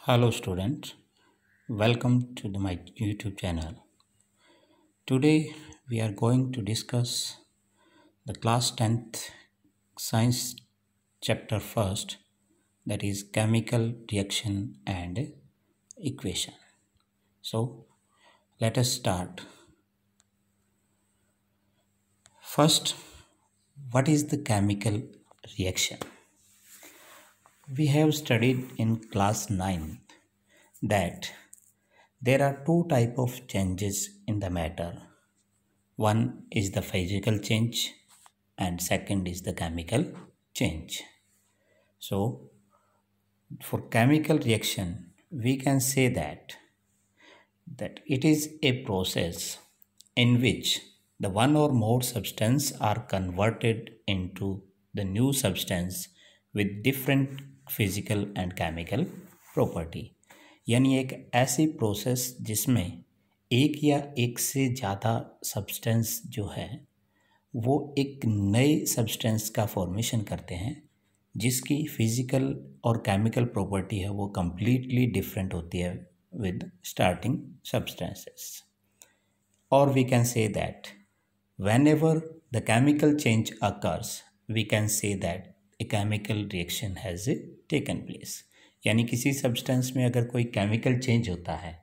Hello students, welcome to my YouTube channel. Today we are going to discuss the class 10th science chapter first, that is chemical reaction and equation. So let us start. First, what is the chemical reaction? We have studied in class 9 that there are two types of changes in the matter. One is the physical change and second is the chemical change. So for chemical reaction, we can say that it is a process in which the one or more substance are converted into the new substance with different physical and chemical property, यानी एक ऐसी process जिसमें एक या एक से ज़्यादा substance जो है वो एक नए सब्सटेंस का फॉर्मेशन करते हैं जिसकी फिजिकल और केमिकल प्रॉपर्टी है वो कम्प्लीटली डिफरेंट होती है with starting substances. Or we can say that whenever the chemical change occurs, we can say that a chemical reaction has taken place. यानी किसी सब्सटेंस में अगर कोई केमिकल चेंज होता है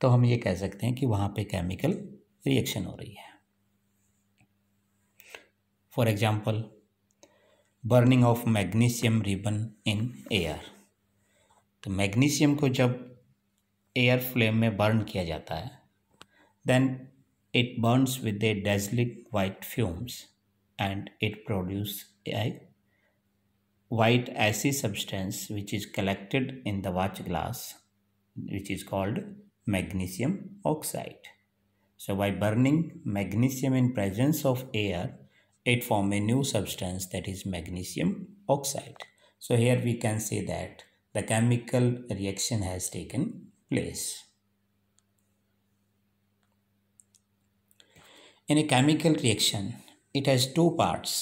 तो हम ये कह सकते हैं कि वहाँ पे केमिकल रिएक्शन हो रही है. For example, burning of magnesium ribbon in air. तो मैग्नीशियम को जब एयर फ्लेम में बर्न किया जाता है, then it burns with a dazzling white fumes and it produce a white acid substance which is collected in the watch glass, which is called magnesium oxide. So by burning magnesium in presence of air, it forms a new substance, that is magnesium oxide. So here we can say that the chemical reaction has taken place. In a chemical reaction, it has two parts.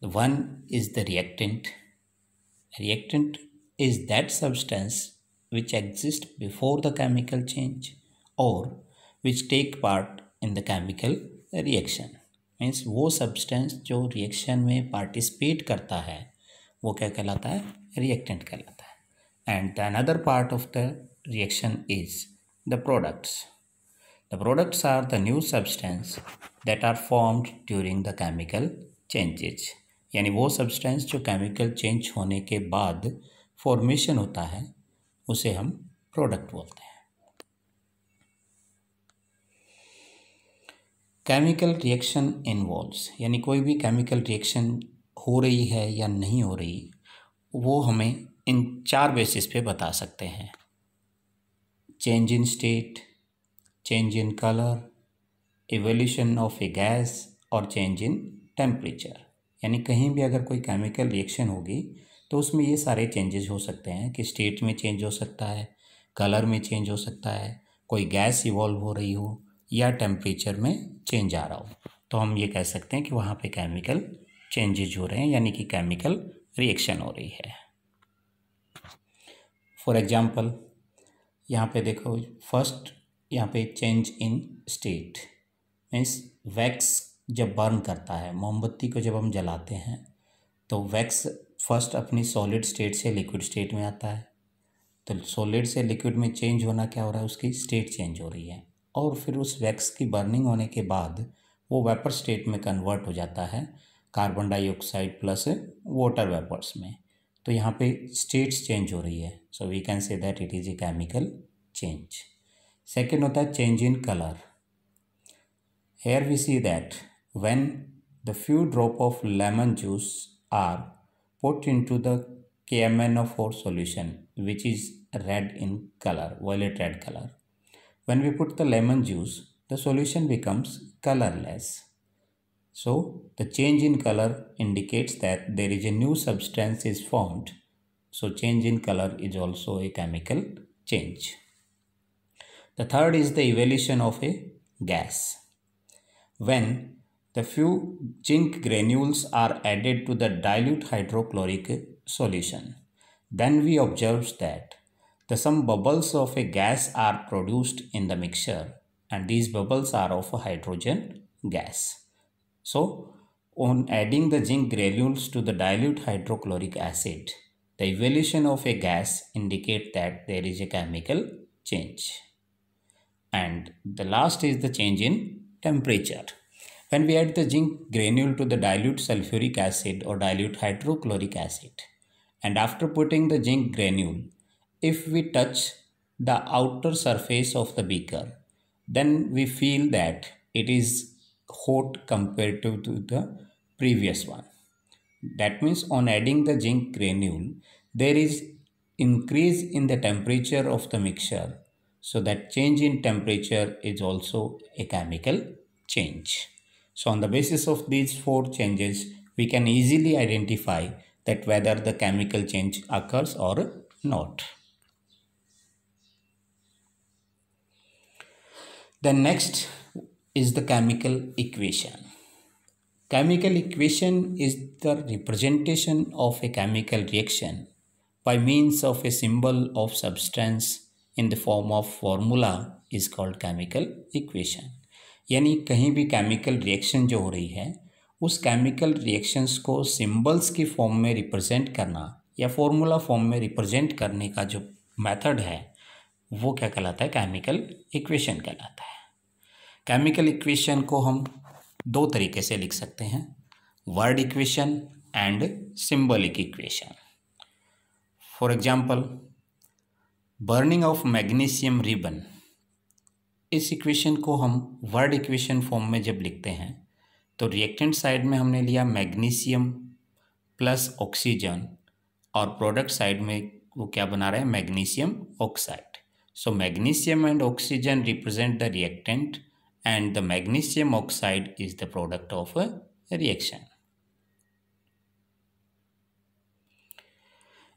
One is the reactant. Reactant is that substance which exists before the chemical change or which take part in the chemical reaction. Means वो substance जो reaction में participate करता है वो क्या कहलाता है? Reactant कहलाता है. And the another part of the reaction is the products. The products are the new substance that are formed during the chemical changes. यानी वो सब्सटेंस जो केमिकल चेंज होने के बाद फॉर्मेशन होता है उसे हम प्रोडक्ट बोलते हैं. केमिकल रिएक्शन इन्वॉल्व्स, यानी कोई भी केमिकल रिएक्शन हो रही है या नहीं हो रही वो हमें इन चार बेसिस पे बता सकते हैं. Change in state, change in colour, evolution of A gas और चेंज इन टेम्परेचर. यानी कहीं भी अगर कोई केमिकल रिएक्शन होगी तो उसमें ये सारे चेंजेस हो सकते हैं कि स्टेट में चेंज हो सकता है, कलर में चेंज हो सकता है, कोई गैस इवॉल्व हो रही हो या टेम्परेचर में चेंज आ रहा हो. तो हम ये कह सकते हैं कि वहाँ पे केमिकल चेंजेज हो रहे हैं, यानी कि केमिकल रिएक्शन हो रही है. फॉर एग्जाम्पल यहाँ पे देखो, फर्स्ट यहाँ पे change in state means wax जब बर्न करता है, मोमबत्ती को जब हम जलाते हैं तो वैक्स फर्स्ट अपनी सॉलिड स्टेट से लिक्विड स्टेट में आता है. तो सॉलिड से लिक्विड में चेंज होना क्या हो रहा है? उसकी स्टेट चेंज हो रही है. और फिर उस वैक्स की बर्निंग होने के बाद वो वेपर स्टेट में कन्वर्ट हो जाता है carbon dioxide plus water vapours में. तो यहाँ पे स्टेट्स चेंज हो रही है. So we can say that it is a chemical change. Second होता है change in colour. Here we see that when the few drop of lemon juice are put into the KMnO4 solution, which is red in color, violet red color. When we put the lemon juice, the solution becomes colorless. So the change in color indicates that there is a new substance is formed. So change in color is also a chemical change. The third is the evolution of a gas. When the few zinc granules are added to the dilute hydrochloric solution, then we observe that the some bubbles of a gas are produced in the mixture, and these bubbles are of a hydrogen gas. So, on adding the zinc granules to the dilute hydrochloric acid, the evolution of a gas indicates that there is a chemical change. And the last is the change in temperature. When we add the zinc granule to the dilute sulfuric acid or dilute hydrochloric acid, and after putting the zinc granule, if we touch the outer surface of the beaker, then we feel that it is hot compared to the previous one. That means on adding the zinc granule, there is increase in the temperature of the mixture. So that change in temperature is also a chemical change. So on the basis of these four changes, we can easily identify that whether the chemical change occurs or not. Then next is the chemical equation. Chemical equation is the representation of a chemical reaction by means of a symbol of substance in the form of formula is called chemical equation. यानी कहीं भी chemical reaction जो हो रही है उस chemical reactions को symbols की फॉर्म में रिप्रेजेंट करना या फॉर्मूला फॉर्म में रिप्रेजेंट करने का जो मेथड है वो क्या कहलाता है, केमिकल इक्वेशन कहलाता है। केमिकल इक्वेशन को हम दो तरीके से लिख सकते हैं, word equation and symbolic equation. For example, burning of magnesium ribbon, इस इक्वेशन को हम वर्ड इक्वेशन फॉर्म में जब लिखते हैं तो रिएक्टेंट साइड में हमने लिया मैग्नीशियम प्लस ऑक्सीजन और प्रोडक्ट साइड में वो क्या बना रहे हैं, magnesium oxide. So magnesium and oxygen represent the reactant and the magnesium oxide is the product of a reaction.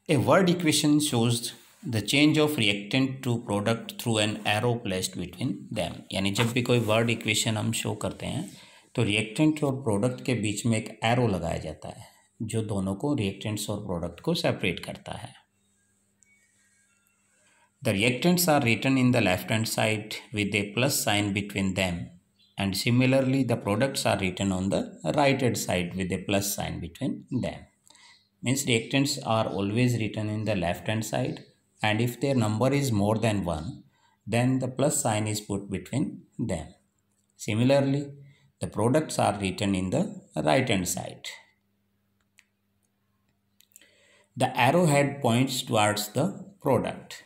A word equation shows the change of reactant to product through an arrow placed between them. यानी जब भी कोई word equation हम show करते हैं तो reactant और product के बीच में एक arrow लगाया जाता है जो दोनों को reactants और product को separate करता है। The reactants are written in the left hand side with a plus sign between them, and similarly the products are written on the right hand side with a plus sign between them. Means reactants are always written in the left hand side, and if their number is more than 1 then the plus sign is put between them. Similarly the products are written in the right hand side. The arrowhead points towards the product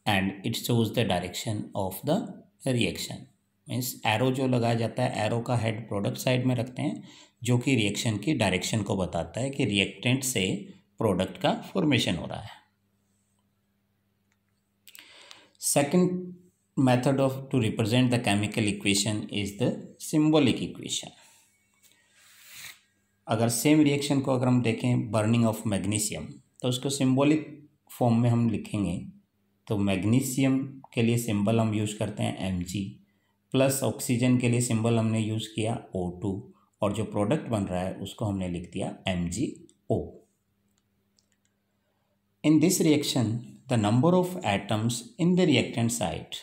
and it shows the direction of the reaction. Means arrow जो लगाया जाता है, arrow का head product side में रखते हैं जो कि रिएक्शन की डायरेक्शन को बताता है कि रिएक्टेंट से प्रोडक्ट का फॉर्मेशन हो रहा है। Second method of to represent the chemical equation is the symbolic equation. अगर सेम रिएक्शन को अगर हम देखें बर्निंग ऑफ मैग्नीशियम तो उसको सिंबॉलिक फॉर्म में हम लिखेंगे तो मैग्नीशियम के लिए सिंबल हम यूज़ करते हैं Mg, प्लस ऑक्सीजन के लिए सिंबल हमने यूज़ किया O2 और जो प्रोडक्ट बन रहा है उसको हमने लिख दिया MgO। In this reaction the number of atoms in the reactant side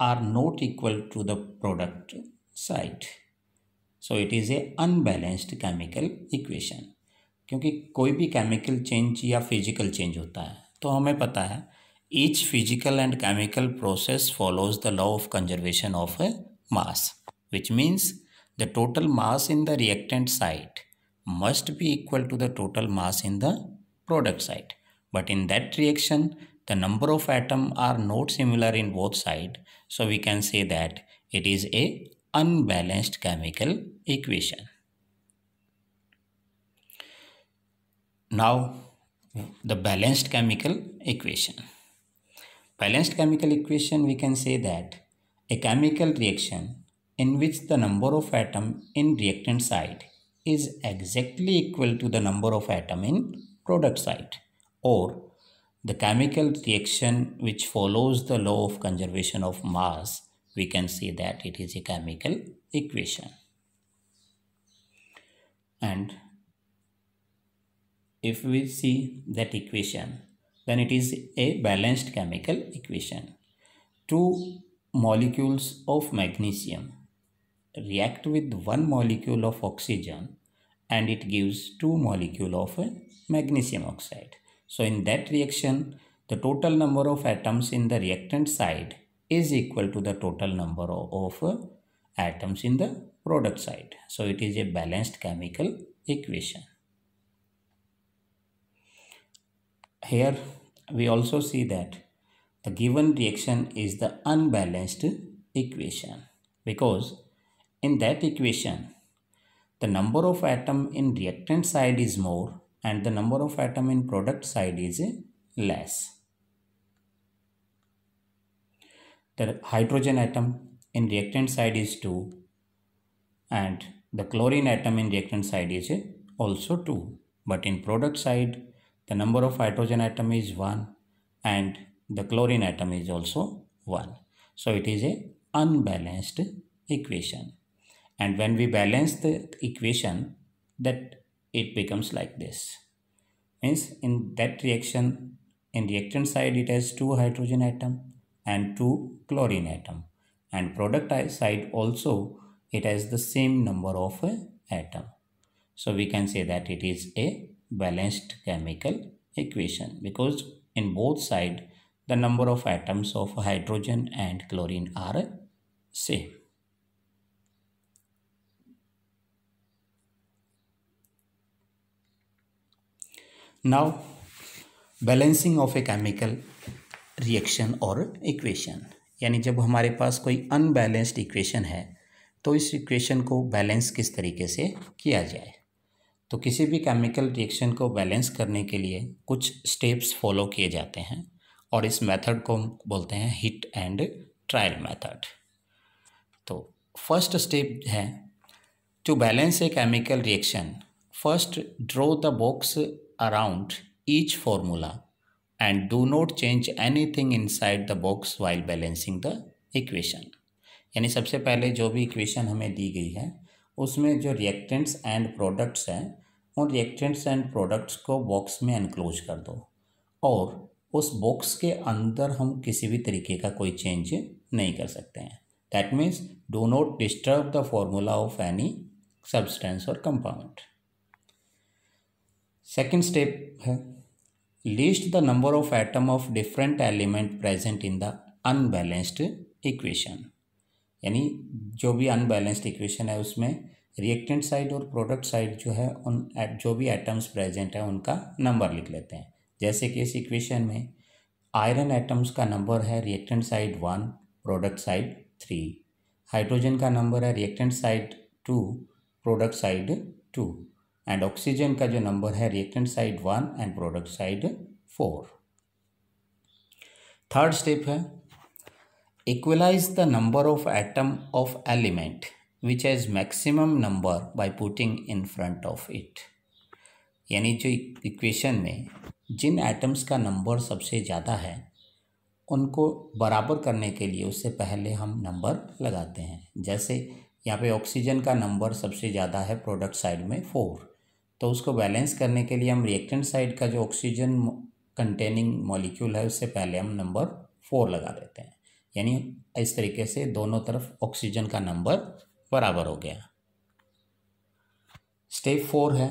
are not equal to the product side, so it is a unbalanced chemical equation. क्योंकि कोई भी केमिकल चेंज या फिजिकल चेंज होता है तो हमें पता है each physical and chemical process follows the law of conservation of a mass, which means the total mass in the reactant side must be equal to the total mass in the product side. But in that reaction, the number of atoms are not similar in both sides, so we can say that it is a unbalanced chemical equation. Now, the balanced chemical equation. Balanced chemical equation, we can say that a chemical reaction in which the number of atoms in reactant side is exactly equal to the number of atoms in product side, or the chemical reaction which follows the law of conservation of mass, we can say that it is a chemical equation. And if we see that equation, then it is a balanced chemical equation. Two molecules of magnesium react with one molecule of oxygen and it gives two molecules of magnesium oxide. So in that reaction, the total number of atoms in the reactant side is equal to the total number of atoms in the product side. So it is a balanced chemical equation. Here we also see that the given reaction is the unbalanced equation, because in that equation the number of atom in reactant side is more and the number of atom in product side is less. The hydrogen atom in reactant side is 2 and the chlorine atom in reactant side is also 2, but in product side the number of hydrogen atom is 1 and the chlorine atom is also 1. So it is a unbalanced equation. And when we balance the equation, that it becomes like this. Means in that reaction, in reactant side it has 2 hydrogen atom and 2 chlorine atom, and product side also it has the same number of atom. So we can say that it is a balanced chemical equation, because in both sides the number of atoms of hydrogen and chlorine are same. Now, balancing of A chemical reaction और equation, यानी जब हमारे पास कोई unbalanced equation है तो इस equation को balance किस तरीके से किया जाए। तो किसी भी केमिकल रिएक्शन को बैलेंस करने के लिए कुछ स्टेप्स फॉलो किए जाते हैं और इस मेथड को बोलते हैं हिट एंड ट्रायल मेथड। तो फर्स्ट स्टेप है to balance a chemical reaction, first draw the box around each formula and do not change anything inside the box while balancing the equation। यानी सबसे पहले जो भी इक्वेशन हमें दी गई है उसमें जो रिएक्टेंट्स एंड प्रोडक्ट्स हैं उन रिएक्टेंट्स एंड प्रोडक्ट्स को बॉक्स में एनक्लोज कर दो और उस बॉक्स के अंदर हम किसी भी तरीके का कोई चेंज नहीं कर सकते हैं। That means do not disturb the formula of any substance और कंपाउंड। सेकेंड स्टेप है list the number of atom of different element present in the unbalanced equation. यानी जो भी अनबैलेंस्ड इक्वेशन है उसमें रिएक्टेंट साइड और प्रोडक्ट साइड जो है उन जो भी एटम्स प्रेजेंट है उनका नंबर लिख लेते हैं। जैसे कि इस इक्वेशन में आयरन एटम्स का नंबर है reactant side 1, product side 3। Hydrogen का नंबर है reactant side 2, product side 2। And oxygen का जो नंबर है reactant side 1 and product side 4। Third step है equalise the number of atom of element which has maximum number by putting in front of it. यानी जो equation में जिन atoms का number सबसे ज़्यादा है उनको बराबर करने के लिए उससे पहले हम नंबर लगाते हैं। जैसे यहाँ पे ऑक्सीजन का नंबर सबसे ज़्यादा है प्रोडक्ट साइड में 4, तो उसको बैलेंस करने के लिए हम रिएक्टेंट साइड का जो ऑक्सीजन कंटेनिंग मॉलिक्यूल है उससे पहले हम नंबर 4 लगा देते हैं। यानी इस तरीके से दोनों तरफ ऑक्सीजन का नंबर बराबर हो गया। स्टेप 4 है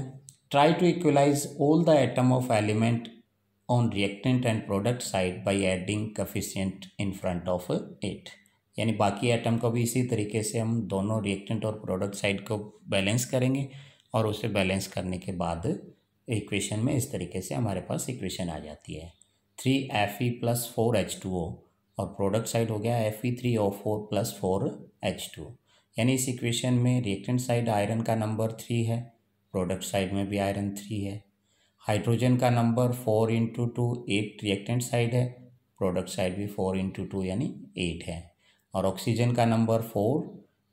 try to equalize all the atom of element on reactant and product side by adding coefficient in front of it. यानी बाकी एटम को भी इसी तरीके से हम दोनों रिएक्टेंट और प्रोडक्ट साइड को बैलेंस करेंगे और उसे बैलेंस करने के बाद इक्वेशन में इस तरीके से हमारे पास इक्वेशन आ जाती है 3Fe + 4H2O और प्रोडक्ट साइड हो गया Fe3O4 + 4H2। यानी इस इक्वेशन में रिएक्टेंट साइड आयरन का नंबर 3 है, प्रोडक्ट साइड में भी आयरन 3 है। हाइड्रोजन का नंबर 4 × 2 8 रिएक्टेंट साइड है, प्रोडक्ट साइड भी 4 × 2 यानी 8 है। और ऑक्सीजन का नंबर 4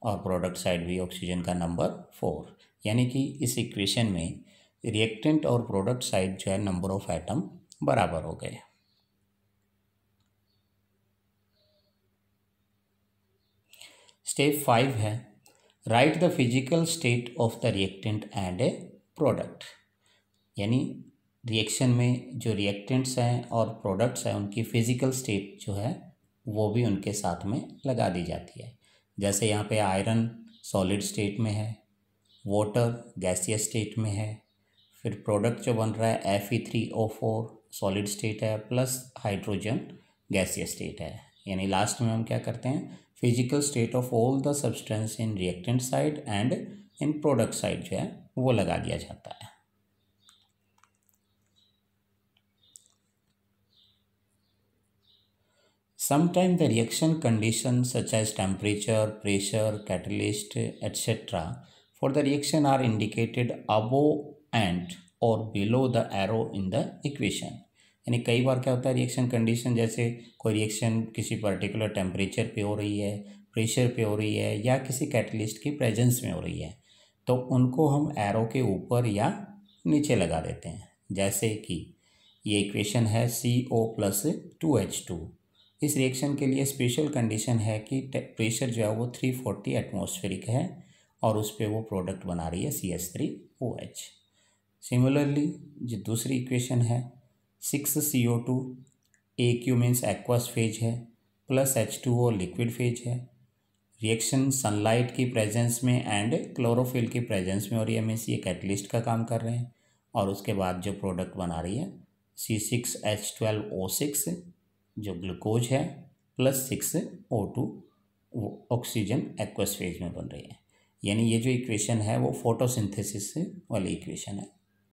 और प्रोडक्ट साइड भी ऑक्सीजन का नंबर 4। यानी कि इस इक्वेशन में रिएक्टेंट और प्रोडक्ट साइड जो है नंबर ऑफ एटम बराबर हो गए। स्टेप 5 है right the physical state of the reactant and A product. यानी रिएक्शन में जो रिएक्टेंट्स हैं और प्रोडक्ट्स हैं उनकी फिज़िकल स्टेट जो है वो भी उनके साथ में लगा दी जाती है। जैसे यहाँ पे आयरन सॉलिड स्टेट में है, वाटर गैसियस स्टेट में है, फिर प्रोडक्ट जो बन रहा है Fe3O4 सॉलिड स्टेट है प्लस हाइड्रोजन गैसियस स्टेट है। यानी लास्ट में हम क्या करते हैं, physical state of all the substance in reactant side and in product side जो है वो लगा दिया जाता है। Sometimes the reaction conditions such as temperature, pressure, catalyst, etc. for the reaction are indicated above and or below the arrow in the equation. यानी कई बार क्या होता है, रिएक्शन कंडीशन जैसे कोई रिएक्शन किसी पर्टिकुलर टेम्परेचर पे हो रही है, प्रेशर पे हो रही है या किसी कैटलिस्ट की प्रेजेंस में हो रही है, तो उनको हम एरो के ऊपर या नीचे लगा देते हैं। जैसे कि ये इक्वेशन है CO+2H2। इस रिएक्शन के लिए स्पेशल कंडीशन है कि प्रेशर जो है वो 340 एटमॉस्फेरिक है और उस पर वो प्रोडक्ट बना रही है CH3OH। सिमिलरली जो दूसरी इक्वेशन है 6CO2 AQ means aqueous phase है प्लस H2O लिक्विड फेज है। रिएक्शन सनलाइट की प्रेजेंस में एंड क्लोरोफिल की प्रेजेंस में हो रही है, मीन्स ये कैटलिस्ट का काम कर रहे हैं। और उसके बाद जो प्रोडक्ट बना रही है C6H12O6 जो ग्लूकोज है प्लस 6O2 वो ऑक्सीजन एक्वस फेज में बन रही है। यानी ये जो इक्वेशन है वो फोटोसिंथेसिस वाली इक्वेशन है।